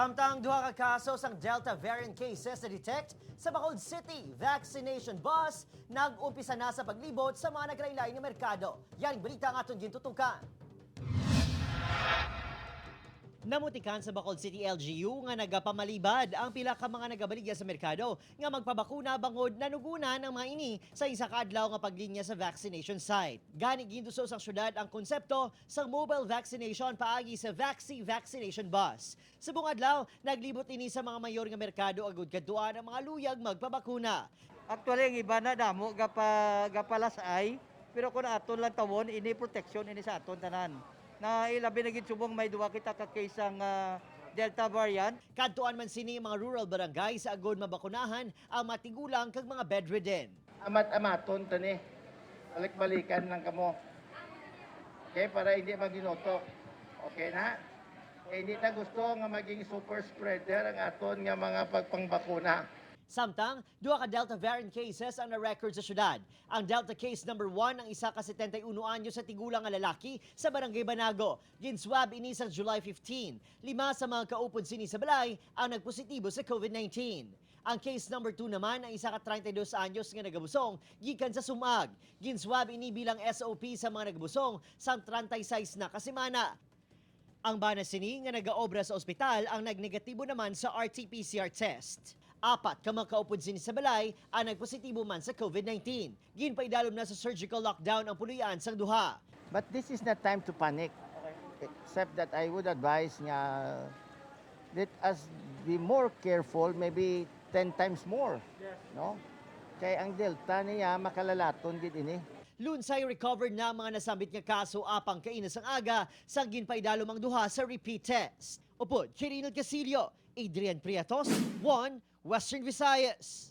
Samtang duha ka kaso sang Delta variant cases na detect sa Bacolod City vaccination bus nag-umpisa na sa paglibot sa mga naglaylay ng merkado. Yan ang balita ang aton gintutukan. Namutikan sa Bacolod City LGU nga nagapamalibad ang pila ka mga nagabaligya sa merkado nga magpabakuna bangod nanugunan ang mga ini sa isa ka adlaw nga paglinya sa vaccination site. Gani gintuso sa syudad ang konsepto sa mobile vaccination paagi sa Vaxi Vaccination Bus. Sa buong adlaw, naglibot ini sa mga mayor nga merkado agud kadtuan ang mga luyag magpabakuna. Actually, ang iba na damo gapalasay, pero kung aton lang tawon, ini protection ini sa aton tanan. Na ilabi na gid subong may duwa kita ka case ang Delta variant. Kadtuan man sini mga rural barangay sa agud mabakunahan ang matigulang kag mga bedridden. Amat-amaton tani. Balik-balikan lang kamo. Okay, para hindi maginoto. Okay na? Hindi ta gusto nga maging super spreader ang aton nga mga pagpangbakuna. Samtang, duha ka Delta variant cases ang na-record sa syudad. Ang Delta case number 1 ang isa ka 71 anyo sa tigulang nga lalaki sa Barangay Banago. Ginswab ini sa July 15. 5 sa mga kaupod sini sa balay ang nagpositibo sa COVID-19. Ang case number 2 naman ang isa ka 32 anyos nga nagabusong gikan sa Sumag. Ginswab ini bilang SOP sa mga nagabusong sang 36 na kasemana. Ang bana sini nga nagaobra sa ospital ang nagnegatibo naman sa RT-PCR test. 4 ka mga kaupod sini sa balay ang nagpositibo man sa COVID-19. Ginpaidalom na sa surgical lockdown ang puluyan sang duha. But this is not time to panic. Except that I would advise nga let us be more careful, maybe 10 times more. No? Kaya ang Delta niya makalalaton gid ini. Lunsay recovered na ang mga nasambit nga kaso apang kainas ang aga sang ginpaidalom ang duha sa repeat test. Upod, Kirinal Casilio, Adrian Priatos, 1 Western Visayas.